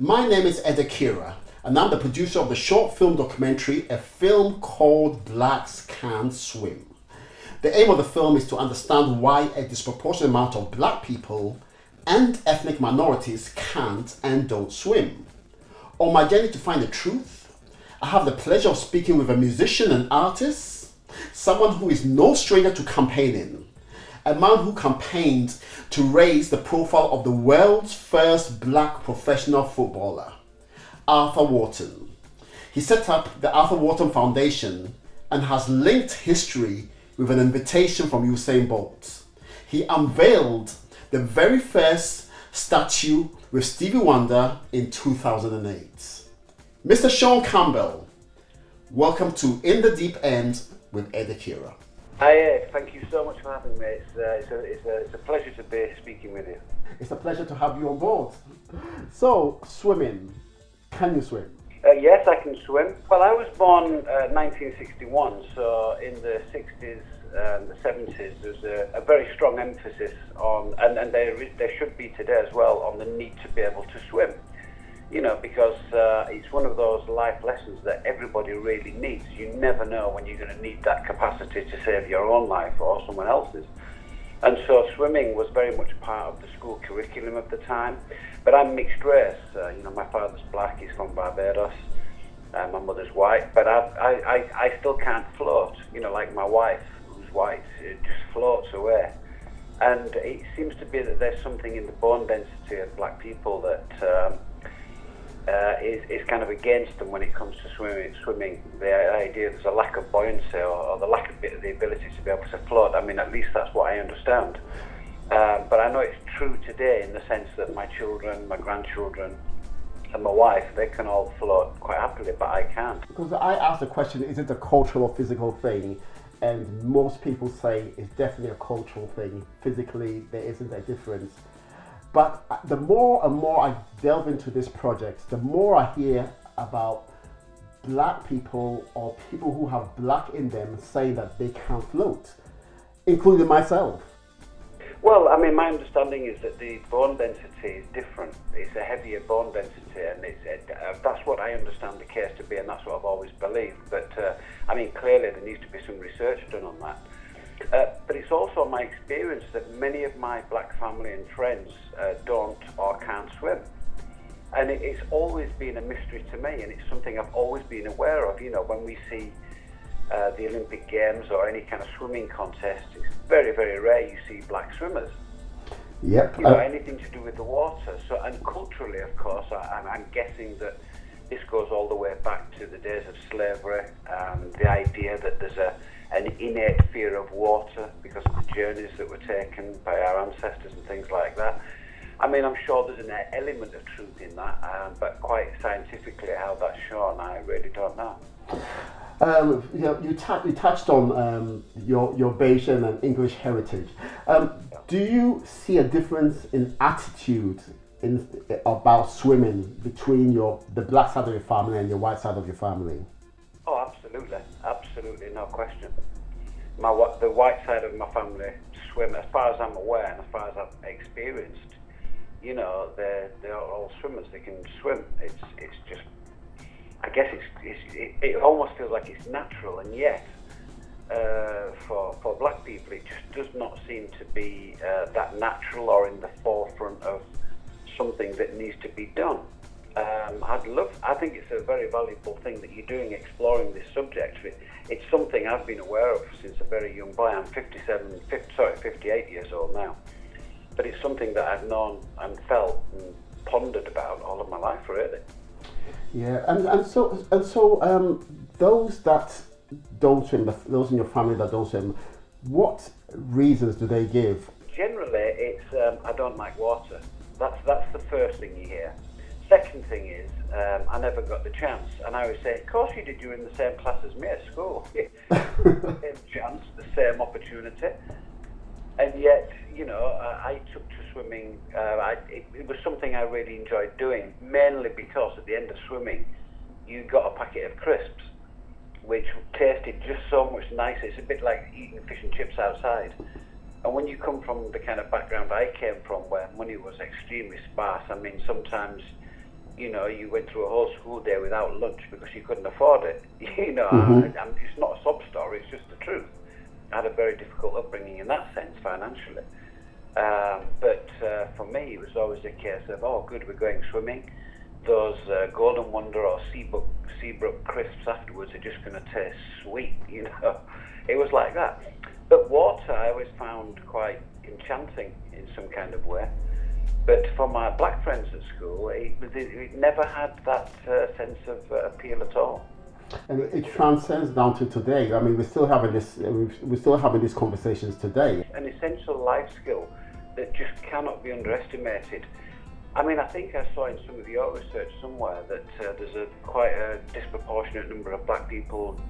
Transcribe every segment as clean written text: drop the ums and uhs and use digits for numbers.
My name is Ed Accura, and I'm the producer of the short film documentary, a film called Blacks Can't Swim. The aim of the film is to understand why a disproportionate amount of black people and ethnic minorities can't and don't swim. On my journey to find the truth, I have the pleasure of speaking with a musician and artist, someone who is no stranger to campaigning, a man who campaigned to raise the profile of the world's first black professional footballer, Arthur Wharton. He set up the Arthur Wharton Foundation and has linked history with an invitation from Usain Bolt. He unveiled the very first statue with Stevie Wonder in 2008. Mr. Shaun Campbell, welcome to In the Deep End with Ed Accura. Hi Ed, thank you so much for having me. It's a pleasure to be speaking with you. It's a pleasure to have you on board. So, swimming. Can you swim? Yes, I can swim. Well, I was born 1961, so in the 60s and the 70s, there's a very strong emphasis on, and there should be today as well, on the need to be able to swim. You know, because it's one of those life lessons that everybody really needs. You never know when you're going to need that capacity to save your own life or someone else's. And so swimming was very much part of the school curriculum at the time. But I'm mixed race. My father's black, he's from Barbados. My mother's white. But I still can't float. You know, like my wife, who's white, it just floats away. And it seems to be that there's something in the bone density of black people that is kind of against them when it comes to swimming. The idea there's a lack of buoyancy or the lack of the ability to be able to float. I mean, at least that's what I understand. But I know it's true today in the sense that my children, my grandchildren, and my wife, they can all float quite happily, but I can't. Because I asked the question, is it a cultural or physical thing? And most people say it's definitely a cultural thing. Physically, there isn't a difference. But the more and more I delve into this project, the more I hear about black people or people who have black in them saying that they can't float, including myself. Well, I mean, my understanding is that the bone density is different. It's a heavier bone density, and that's what I understand the case to be, and that's what I've always believed. But, I mean, clearly there needs to be some research done on that. But it's also my experience that many of my black family and friends don't or can't swim. And it's always been a mystery to me, and it's something I've always been aware of. You know, when we see the Olympic Games or any kind of swimming contest, it's very, very rare you see black swimmers. Yep. You know, anything to do with the water. So, and culturally, of course, I'm guessing that this goes all the way back to the days of slavery, the idea that there's an innate fear of water because of the journeys that were taken by our ancestors and things like that. I mean, I'm sure there's an element of truth in that, but quite scientifically how that's shown, I really don't know. You touched on your Bayesian and English heritage. Do you see a difference in attitude about swimming between the black side of your family and your white side of your family? Oh, absolutely, no question. The white side of my family swim, as far as I'm aware and as far as I've experienced. You know, they're all swimmers. They can swim. It's just, I guess it almost feels like it's natural, and yet for black people, it just does not seem to be that natural or in the forefront of something that needs to be done. I think it's a very valuable thing that you're doing, exploring this subject. It's something I've been aware of since a very young boy. I'm 58 years old now. But it's something that I've known and felt and pondered about all of my life, really. Yeah, and so those that don't swim, those in your family that don't swim, what reasons do they give? Generally, it's I don't like water. That's the first thing you hear. Second thing is, I never got the chance. And I always say, of course you did, you were in the same class as me at school. The same chance, the same opportunity. And yet, you know, I took to swimming, it was something I really enjoyed doing, mainly because at the end of swimming, you got a packet of crisps, which tasted just so much nicer. It's a bit like eating fish and chips outside. And when you come from the kind of background I came from, where money was extremely sparse, I mean, sometimes you went through a whole school day without lunch because you couldn't afford it. It's not a sob story, it's just the truth. I had a very difficult upbringing in that sense, financially. But for me, it was always a case of, oh, good, we're going swimming. Those Golden Wonder or Seabrook crisps afterwards are just going to taste sweet, It was like that. But water I always found quite enchanting in some kind of way. But for my black friends at school, it never had that sense of appeal at all. And it transcends down to today. I mean, we're still having these conversations today. An essential life skill that just cannot be underestimated. I mean, I think I saw in some of your research somewhere that there's quite a disproportionate number of black people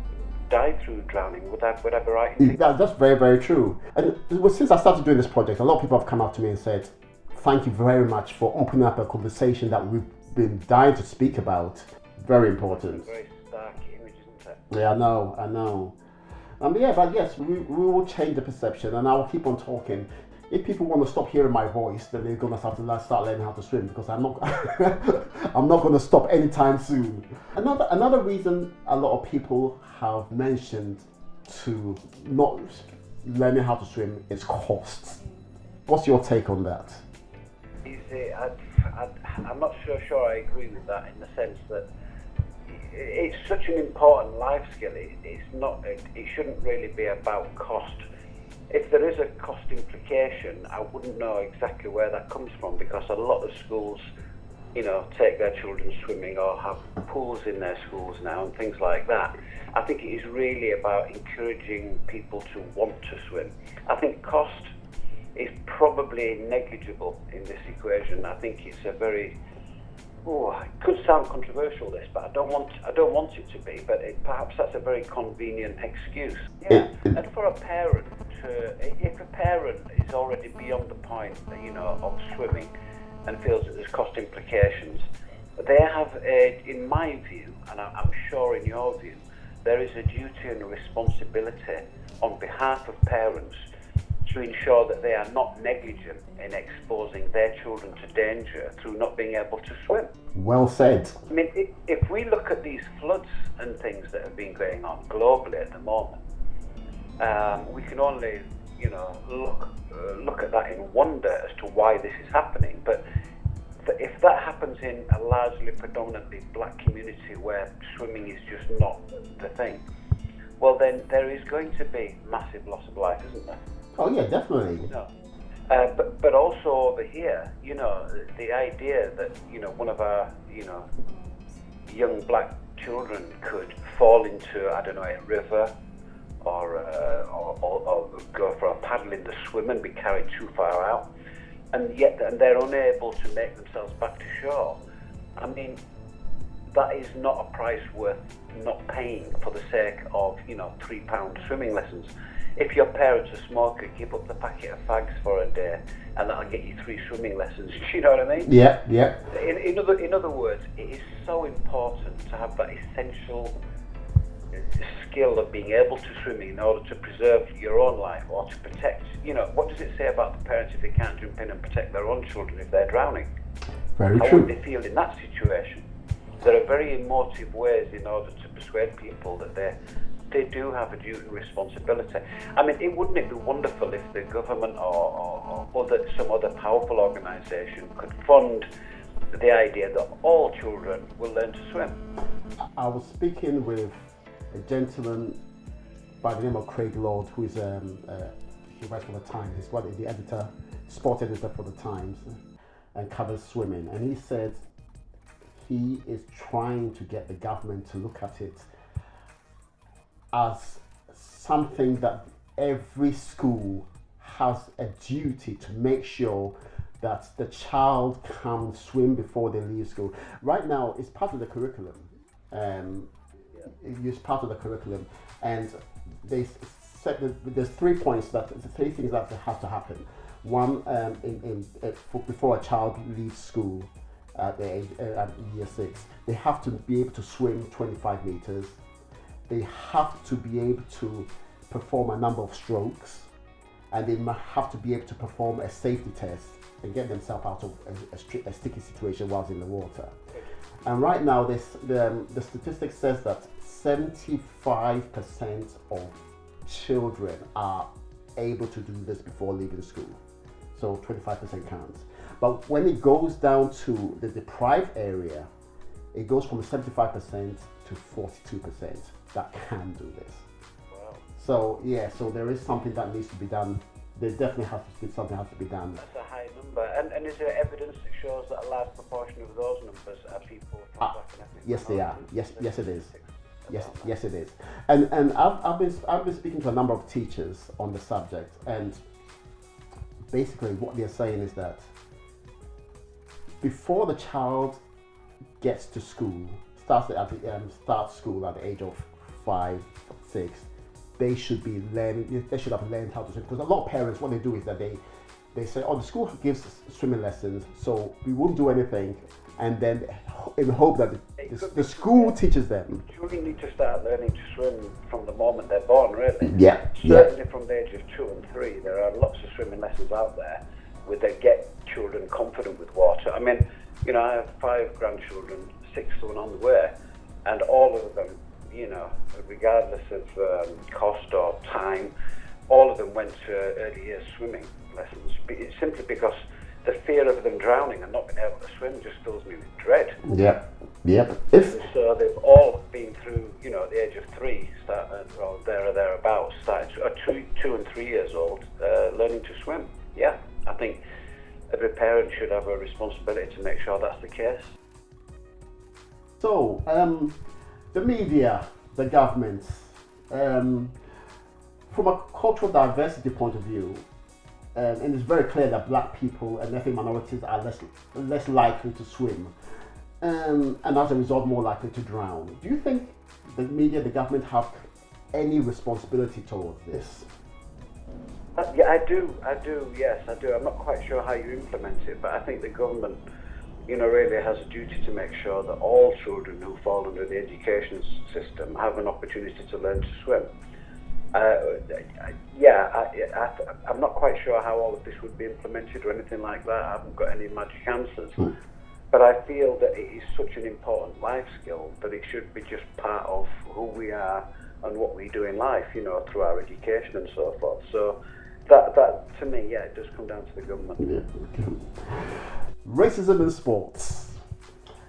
die through drowning. Would I be right in thinking? That's very, very true. And since I started doing this project, a lot of people have come up to me and said, thank you very much for opening up a conversation that we've been dying to speak about. Very important. Very stark image, isn't it? Yeah, I know. But yes, we will change the perception, and I will keep on talking. If people want to stop hearing my voice, then they're going to have to start learning how to swim, because I'm not I'm not going to stop anytime soon. Another reason a lot of people have mentioned to not learning how to swim is costs. What's your take on that? I'm not so sure I agree with that, in the sense that it's such an important life skill. It shouldn't really be about cost. If there is a cost implication, I wouldn't know exactly where that comes from, because a lot of schools, take their children swimming or have pools in their schools now and things like that. I think it is really about encouraging people to want to swim. I think cost is probably negligible in this equation. I think it's a very, it could sound controversial, this, but I don't want it to be. But perhaps that's a very convenient excuse. Yeah. And for a parent, if a parent is already beyond the point, of swimming, and feels that there's cost implications, they have in my view, and I'm sure in your view, there is a duty and a responsibility on behalf of parents to ensure that they are not negligent in exposing their children to danger through not being able to swim. Well said. I mean, if we look at these floods and things that have been going on globally at the moment, we can only, look at that in wonder as to why this is happening. But if that happens in a largely predominantly black community where swimming is just not the thing, well, then there is going to be massive loss of life, isn't there? Oh yeah, definitely. But also over here, the idea that one of our young black children could fall into, I don't know, a river or go for a paddle in the swim and be carried too far out, and they're unable to make themselves back to shore. I mean, that is not a price worth not paying for the sake of £3 swimming lessons. If your parents are smoker, give up the packet of fags for a day, and that'll get you 3 swimming lessons. Do you know what I mean? Yeah. In other words, it is so important to have that essential skill of being able to swim in order to preserve your own life or to protect. What does it say about the parents if they can't jump in and protect their own children if they're drowning? Very How true. would they feel in that situation? There are very emotive ways in order to persuade people that they do have a duty and responsibility. I mean, wouldn't it be wonderful if the government or some other powerful organisation could fund the idea that all children will learn to swim? I was speaking with a gentleman by the name of Craig Lord, who is he writes for the Times. He's the sport editor for the Times, and covers swimming. And he said he is trying to get the government to look at it as something that every school has a duty to make sure that the child can swim before they leave school. Right now, it's part of the curriculum. It's part of the curriculum, and they said that there's 3 things that have to happen. One, before a child leaves school at year 6, they have to be able to swim 25 meters. They have to be able to perform a number of strokes, and they have to be able to perform a safety test and get themselves out of a sticky situation whilst in the water. And right now, the statistic says that 75% of children are able to do this before leaving school. So 25% counts. But when it goes down to the deprived area, it goes from 75% to 42% that can do this. Wow. So yeah, so there is something that needs to be done. There definitely has to be something has to be done. That's a high number. And is there evidence that shows that a large proportion of those numbers are people from black and ethnic Yes, they are. minorities? Yes, it is. Yes, it is. And I've been speaking to a number of teachers on the subject, and basically what they're saying is that before the child gets to school, starts school at the age of 5, 6, they should have learned how to swim. Because a lot of parents, what they do is that they say, oh, the school gives swimming lessons, so we won't do anything, and then in the hope that the school teaches them. Children need to start learning to swim from the moment they're born, really. Yeah. Certainly from the age of 2 and 3, there are lots of swimming lessons out there where they get children confident with water. I mean, you know, I have 5 grandchildren, 6th one on the way, and all of them, you know, regardless of cost or time, all of them went to early years swimming lessons, simply because the fear of them drowning and not being able to swim just fills me with dread. Yeah. So they've all been through, you know, at the age of 3, or thereabouts, started 2 and 3 years old, learning to swim. Yeah, I think every parent should have a responsibility to make sure that's the case. So, the media, the government, from a cultural diversity point of view, and it's very clear that black people and ethnic minorities are less likely to swim, and as a result more likely to drown. Do you think the media, the government have any responsibility towards this? Yeah, I do. Yes, I do. I'm not quite sure how you implement it, but I think the government, you know, really has a duty to make sure that all children who fall under the education system have an opportunity to learn to swim. I'm not quite sure how all of this would be implemented or anything like that. I haven't got any magic answers. But I feel that it is such an important life skill that it should be just part of who we are and what we do in life, you know, through our education and so forth. So that to me, yeah, it does come down to the government. Yeah. Racism in sports.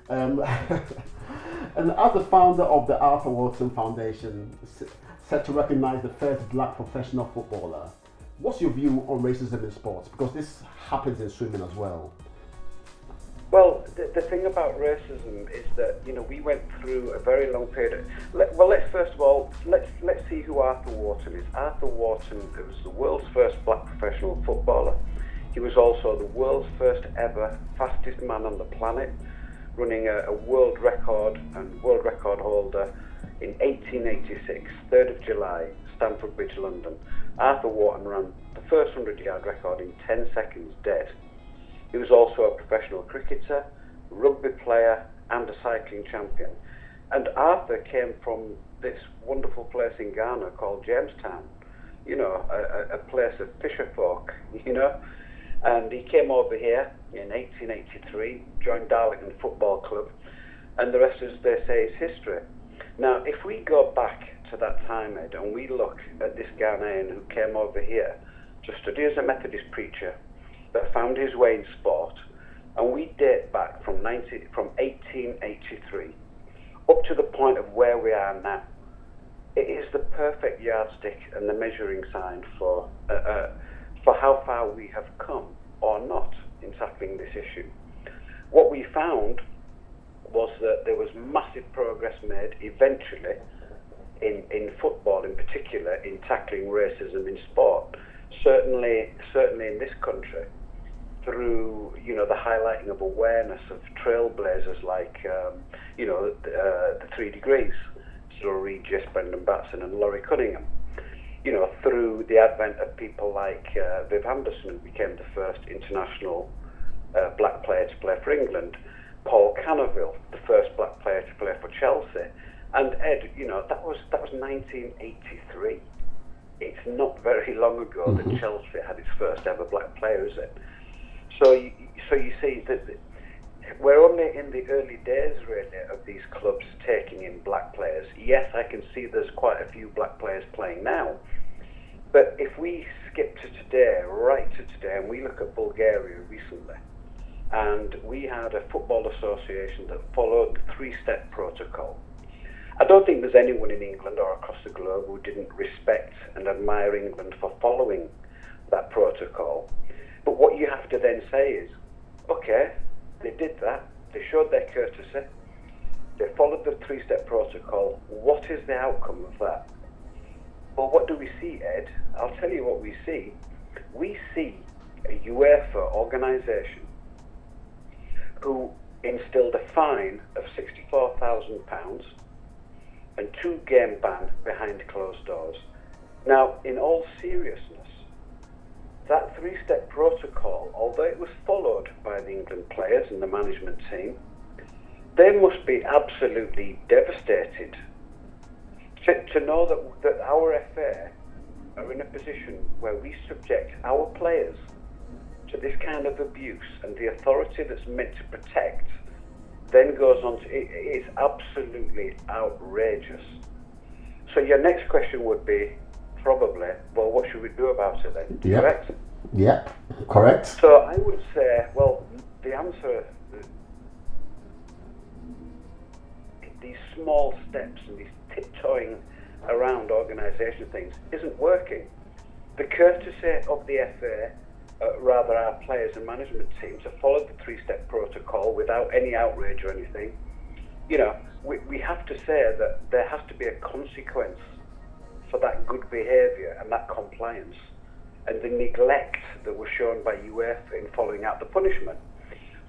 And as the founder of the Arthur Wharton Foundation, set to recognize the first black professional footballer, what's your view on racism in sports? Because this happens in swimming as well. Well, the thing about racism is that, you know, we went through a very long period. Let's first of all, let's see who Arthur Wharton is. Arthur Wharton was the world's first black professional footballer. He was also the world's first ever fastest man on the planet, running a world record and world record holder in 1886, 3rd of July, Stamford Bridge, London. Arthur Wharton ran the first 100-yard record in 10 seconds dead. He was also a professional cricketer, rugby player, and a cycling champion. And Arthur came from this wonderful place in Ghana called Jamestown, you know, a place of fisher folk, you know. And he came over here in 1883, joined Darlington Football Club, and the rest, as they say, is history. Now, if we go back to that time, Ed, and we look at this Ghanaian who came over here to study as a Methodist preacher, that found his way in sport, and we date back from 1883 up to the point of where we are now, it is the perfect yardstick and the measuring sign for how far we have come or not in tackling this issue. What we found was that there was massive progress made eventually in football in particular in tackling racism in sport. Certainly in this country, through, you know, the highlighting of awareness of trailblazers like, you know, the 3 Degrees, Cyril Regis, Brendan Batson and Laurie Cunningham. You know, through the advent of people like Viv Anderson, who became the first international black player to play for England, Paul Canaville, the first black player to play for Chelsea, and Ed, you know, that was 1983. It's not very long ago that Chelsea had its first ever black player, is it? So you see that we're only in the early days, really, of these clubs taking in black players. Yes, I can see there's quite a few black players playing now, but if we skip to today, right to today, and we look at Bulgaria recently, and we had a football association that followed the three-step protocol. I don't think there's anyone in England or across the globe who didn't respect and admire England for following that protocol. But what you have to then say is, okay, they did that, they showed their courtesy, they followed the three-step protocol. What is the outcome of that? Well, what do we see, Ed? I'll tell you what we see. We see a UEFA organisation who instilled a fine of £64,000 and 2-game ban behind closed doors. Now, in all seriousness, that three-step protocol, although it was followed by the England players and the management team, they must be absolutely devastated to know that our FA are in a position where we subject our players to this kind of abuse, and the authority that's meant to protect then goes on to, it's absolutely outrageous. So your next question would be, probably, well, what should we do about it then? Yep. Correct? Yeah, correct. So I would say, well, the answer, these small steps and these tiptoeing around organisation things isn't working. The courtesy of the FA, rather our players and management teams, have followed the three-step protocol without any outrage or anything. You know, we have to say that there has to be a consequence for that good behaviour and that compliance, and the neglect that was shown by UEFA in following out the punishment.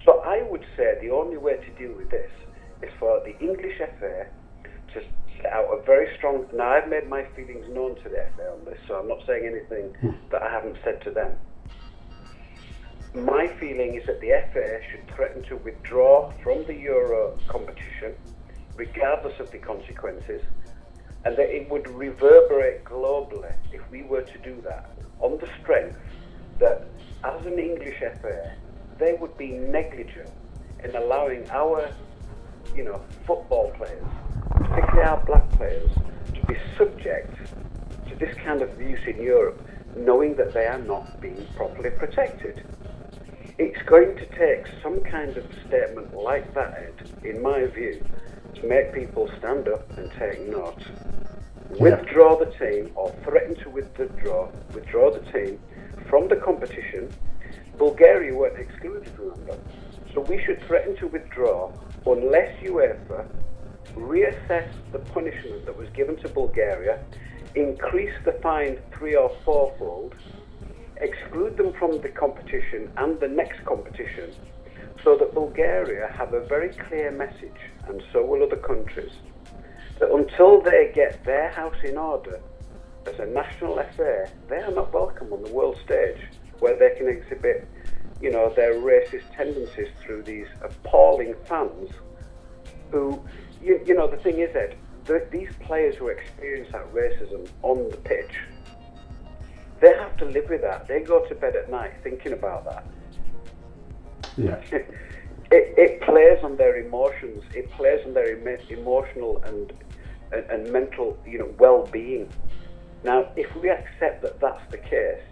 So I would say the only way to deal with this is for the English FA to set out a very strong... Now, I've made my feelings known to the FA on this, so I'm not saying anything that I haven't said to them. My feeling is that the FA should threaten to withdraw from the Euro competition, regardless of the consequences, and that it would reverberate globally if we were to do that, on the strength that, as an English FA, they would be negligent in allowing our, football players, particularly our black players, to be subject to this kind of abuse in Europe, knowing that they are not being properly protected. It's going to take some kind of statement like that, Ed, in my view, to make people stand up and take note. Withdraw the team, or threaten to withdraw the team from the competition. Bulgaria weren't excluded, remember. So we should threaten to withdraw unless UEFA reassess the punishment that was given to Bulgaria, increase the fine 3- or 4-fold, exclude them from the competition and the next competition, so that Bulgaria have a very clear message, and so will other countries, that until they get their house in order as a national FA, they are not welcome on the world stage, where they can exhibit, their racist tendencies through these appalling fans who, the thing is, Ed, these players who experience that racism on the pitch, they have to live with that. They go to bed at night thinking about that. Yeah. It plays on their emotions. It plays on their emotional and mental, well-being. Now, if we accept that that's the case,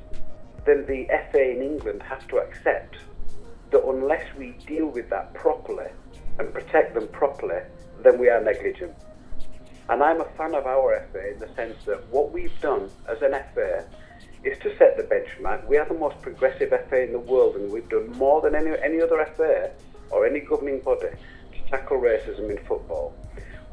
then the FA in England has to accept that unless we deal with that properly and protect them properly, then we are negligent. And I'm a fan of our FA in the sense that what we've done as an FA is to set the benchmark. We are the most progressive FA in the world, and we've done more than any other FA or any governing body to tackle racism in football.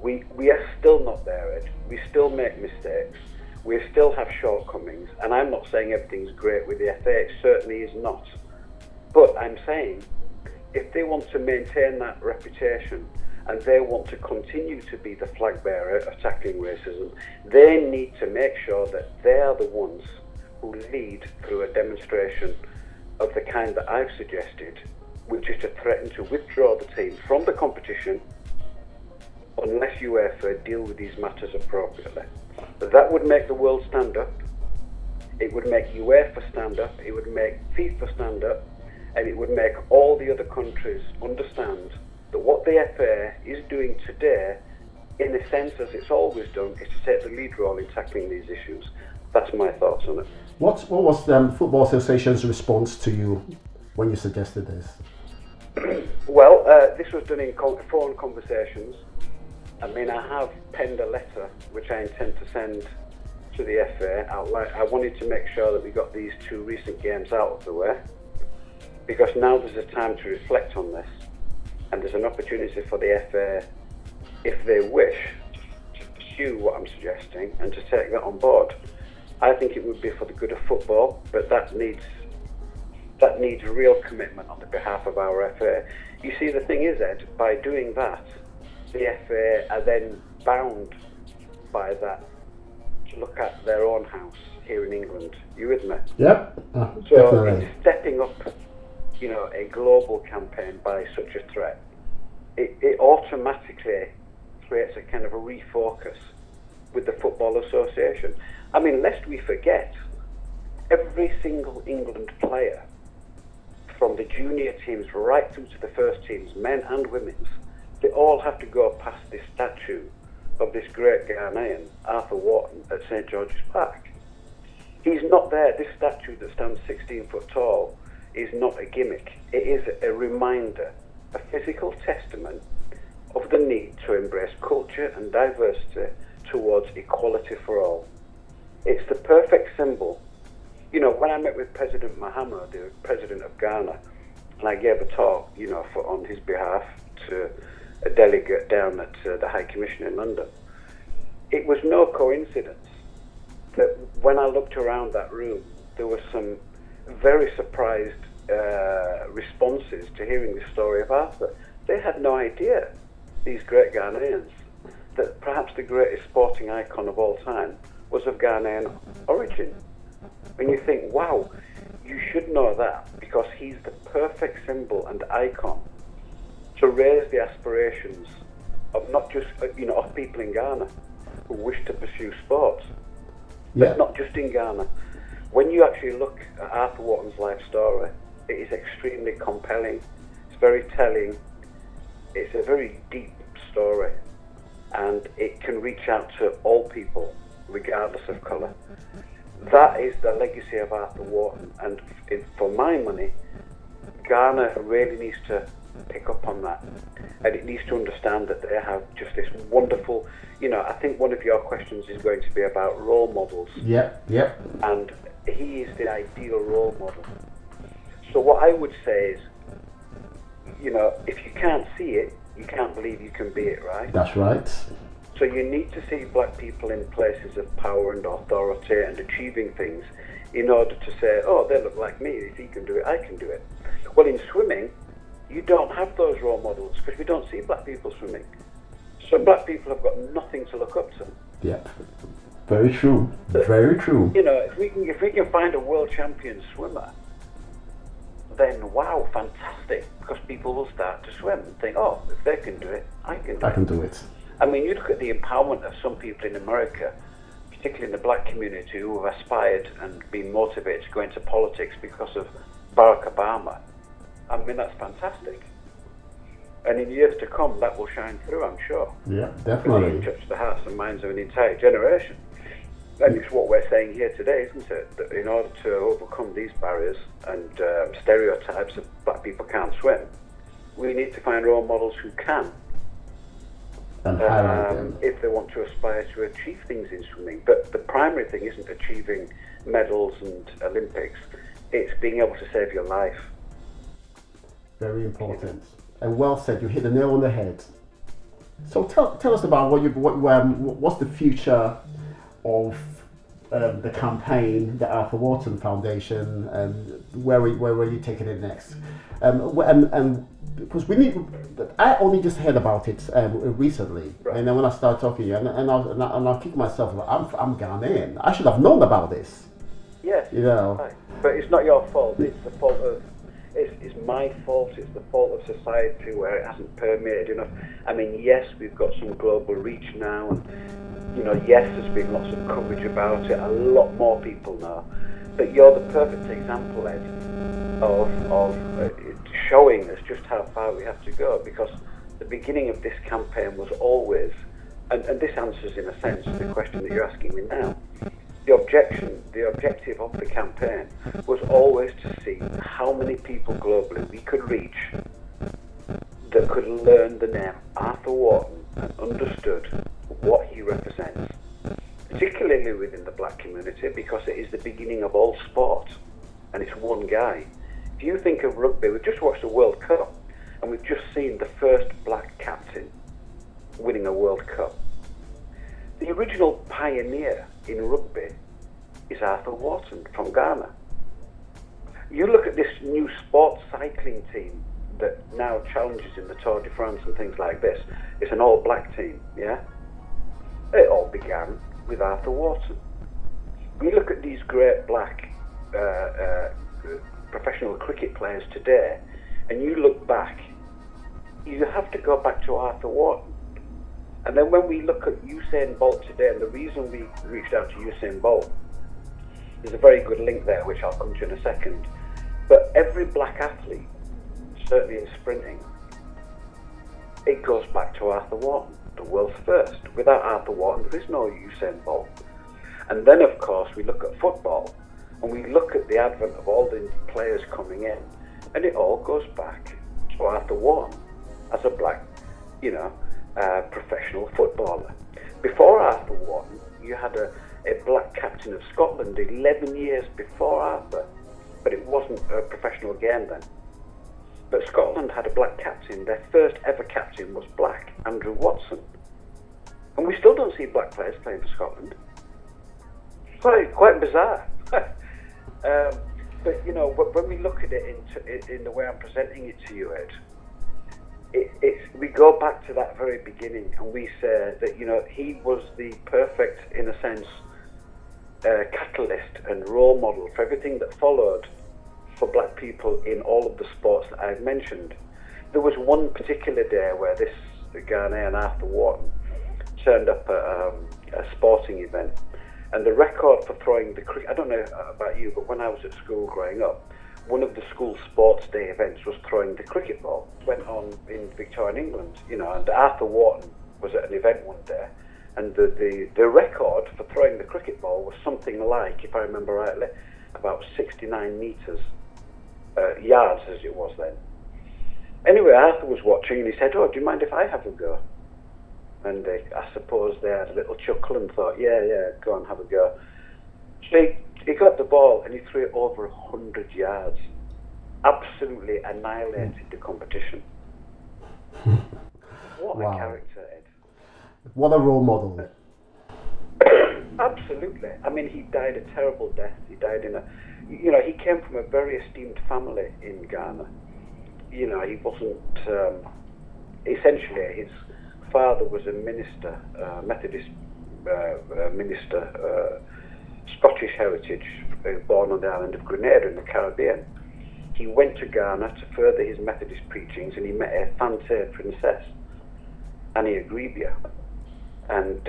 We are still not there, Ed. We still make mistakes. We still have shortcomings, and I'm not saying everything's great with the FA. It certainly is not. But I'm saying, if they want to maintain that reputation and they want to continue to be the flag bearer of tackling racism, they need to make sure that they are the ones who lead through a demonstration of the kind that I've suggested, which is to threaten to withdraw the team from the competition unless UEFA deal with these matters appropriately. That would make the world stand up, it would make UEFA stand up, it would make FIFA stand up, and it would make all the other countries understand that what the FA is doing today, in a sense, as it's always done, is to take the lead role in tackling these issues. That's my thoughts on it. What was the Football Association's response to you when you suggested this? Well, this was done in phone conversations. I mean, I have penned a letter which I intend to send to the FA. I wanted to make sure that we got these two recent games out of the way, because now there's a time to reflect on this, and there's an opportunity for the FA, if they wish, to pursue what I'm suggesting and to take that on board. I think it would be for the good of football, but that needs real commitment on the behalf of our FA. You see, the thing is, Ed, by doing that, the FA are then bound by that to look at their own house here in England. You with me? Yep. So Definitely. it's stepping up, a global campaign by such a threat. It automatically creates a kind of a refocus with the Football Association. I mean, lest we forget, every single England player, from the junior teams right through to the first teams, men and women's, they all have to go past this statue of this great Ghanaian, Arthur Wharton, at St George's Park. He's not there. This statue that stands 16 foot tall is not a gimmick. It is a reminder, a physical testament of the need to embrace culture and diversity towards equality for all. It's the perfect symbol. When I met with President Mahama, the president of Ghana, and I gave a talk, on his behalf to a delegate down at the High Commission in London, it was no coincidence that when I looked around that room, there were some very surprised responses to hearing the story of Arthur. They had no idea, these great Ghanaians, that perhaps the greatest sporting icon of all time was of Ghanaian origin. And you think, wow, you should know that, because he's the perfect symbol and icon to raise the aspirations of not just, of people in Ghana who wish to pursue sports, but not just in Ghana. When you actually look at Arthur Wharton's life story, it is extremely compelling. It's very telling. It's a very deep story, and it can reach out to all people, regardless of colour. That is the legacy of Arthur Wharton, and for my money, Ghana really needs to pick up on that, and it needs to understand that they have just this wonderful, I think one of your questions is going to be about role models. Yep. And he is the ideal role model. So what I would say is, if you can't see it, you can't believe you can be it, right? That's right. So you need to see black people in places of power and authority and achieving things in order to say, oh, they look like me. If he can do it, I can do it. Well, in swimming, you don't have those role models because we don't see black people swimming. So black people have got nothing to look up to. Yep. Very true. Very true. If we can find a world champion swimmer, then wow, fantastic, because people will start to swim and think, oh, if they can do it, I can do it. I mean, you look at the empowerment of some people in America, particularly in the black community, who have aspired and been motivated to go into politics because of Barack Obama. I mean, that's fantastic. And in years to come, that will shine through, I'm sure. Yeah, definitely. It'll touch the hearts and minds of an entire generation. And it's what we're saying here today, isn't it? That in order to overcome these barriers and stereotypes of black people can't swim, we need to find role models who can. And highlight them. If they want to aspire to achieve things in swimming. But the primary thing isn't achieving medals and Olympics, it's being able to save your life. Very important. And well said, you hit the nail on the head. So tell us about what's the future of the campaign, the Arthur Wharton Foundation, and where are you taking it next? And because I only just heard about it recently, right. And then when I started talking to you, and I'll kick myself, I'm Ghanaian. I should have known about this. Yes, right. But it's not your fault. It's the fault of. It's my fault. It's the fault of society where it hasn't permeated enough. I mean, yes, we've got some global reach now, and yes, there's been lots of coverage about it. A lot more people know. But you're the perfect example, Ed, of showing us just how far we have to go, because the beginning of this campaign was always, and this answers in a sense the question that you're asking me now. The objective of the campaign was always to see how many people globally we could reach that could learn the name Arthur Wharton and understood what he represents, particularly within the black community, because it is the beginning of all sport, and it's one guy. If you think of rugby, we've just watched the World Cup, and we've just seen the first black captain winning a World Cup. The original pioneer in rugby is Arthur Wharton from Ghana. You look at this new sports cycling team that now challenges in the Tour de France and things like this. It's an all-black team, yeah? It all began with Arthur Wharton. We look at these great black professional cricket players today, and you look back, you have to go back to Arthur Wharton. And then when we look at Usain Bolt today, and the reason we reached out to Usain Bolt, there's a very good link there, which I'll come to in a second. But every black athlete, certainly in sprinting, it goes back to Arthur Wharton, the world's first. Without Arthur Wharton, there is no Usain Bolt. And then, of course, we look at football, and we look at the advent of all the players coming in, and it all goes back to Arthur Wharton as a black, professional footballer. Before Arthur Wharton, you had a black captain of Scotland 11 years before Arthur, but it wasn't a professional game then. But Scotland had a black captain. Their first ever captain was black, Andrew Watson. And we still don't see black players playing for Scotland. Quite bizarre. But when we look at it in the way I'm presenting it to you, Ed, we go back to that very beginning, and we say that he was the perfect, in a sense, catalyst and role model for everything that followed for black people in all of the sports that I've mentioned. There was one particular day where this Ghanaian Arthur Wharton turned up at a sporting event, and the record for throwing the cricket, I don't know about you, but when I was at school growing up, one of the school sports day events was throwing the cricket ball. Went on in Victorian England, and Arthur Wharton was at an event one day, and the record for throwing the cricket ball was something like, if I remember rightly, about 69 metres, yards as it was then. Anyway, Arthur was watching, and he said, "Oh, do you mind if I have a go?" And I suppose they had a little chuckle and thought, yeah, go on, have a go. So he got the ball and he threw it over 100 yards. Absolutely annihilated the competition. What a character, Ed. What a role model. Absolutely. I mean, he died a terrible death. He died he came from a very esteemed family in Ghana. He wasn't, essentially, his father was a minister, Methodist minister, Scottish heritage, born on the island of Grenada in the Caribbean. He went to Ghana to further his Methodist preachings, and he met a Fante princess, Annie Agribia, and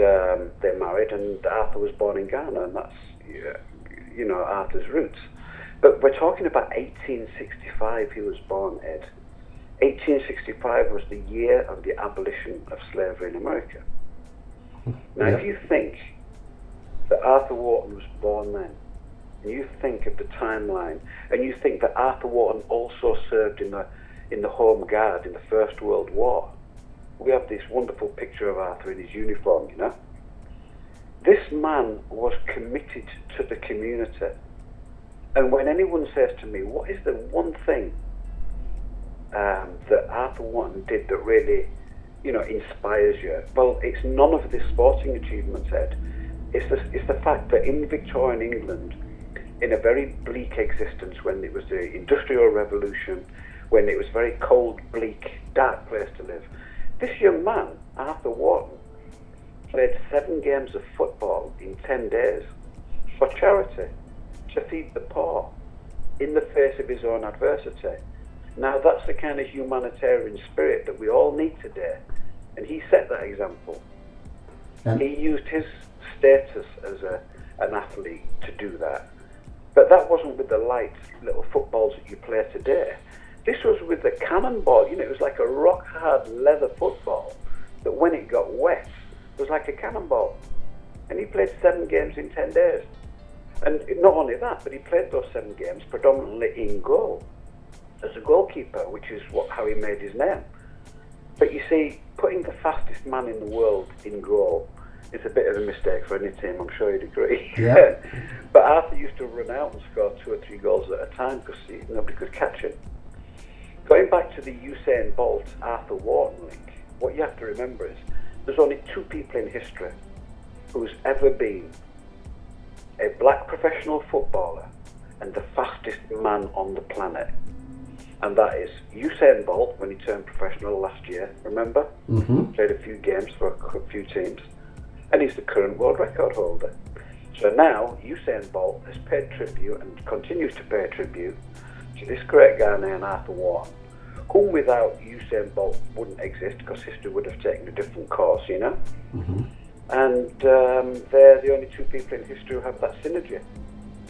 they married, and Arthur was born in Ghana, and that's Arthur's roots. But we're talking about 1865 he was born, Ed. 1865 was the year of the abolition of slavery in America. Now, if you think that Arthur Wharton was born then, and you think of the timeline, and you think that Arthur Wharton also served in the Home Guard in the First World War, we have this wonderful picture of Arthur in his uniform, This man was committed to the community. And when anyone says to me, what is the one thing that Arthur Wharton did that really, inspires you? Well, it's none of the sporting achievements, Ed. It's the fact that in Victorian England, in a very bleak existence, when it was the Industrial Revolution, when it was very cold, bleak, dark place to live, this young man, Arthur Wharton, played 7 games of football in 10 days for charity, to feed the poor, in the face of his own adversity. Now, that's the kind of humanitarian spirit that we all need today, and he set that example. He used his status as an athlete to do that. But that wasn't with the light little footballs that you play today. This was with the cannonball. It was like a rock-hard leather football that when it got wet, was like a cannonball. And he played 7 games in 10 days. And not only that, but he played those 7 games predominantly in goal, as a goalkeeper, which is how he made his name. But you see, putting the fastest man in the world in goal is a bit of a mistake for any team, I'm sure you'd agree. Yeah. But Arthur used to run out and score 2 or 3 goals at a time because nobody could catch him. Going back to the Usain Bolt, Arthur Wharton link, what you have to remember is there's only 2 people in history who's ever been a black professional footballer and the fastest man on the planet. And that is Usain Bolt when he turned professional last year, remember? Mm-hmm. Played a few games for a few teams. And he's the current world record holder. So now Usain Bolt has paid tribute and continues to pay tribute to this great guy named Arthur Wharton, whom without Usain Bolt wouldn't exist because history would have taken a different course, Mm-hmm. And they're the only 2 people in history who have that synergy.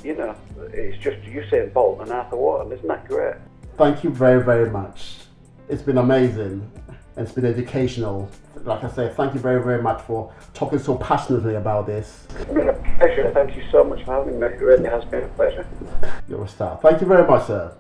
It's just Usain Bolt and Arthur Wharton. Isn't that great? Thank you very, very much. It's been amazing and it's been educational. Like I say, thank you very, very much for talking so passionately about this. It's been a pleasure. Thank you so much for having me. It really has been a pleasure. You're a star. Thank you very much, sir.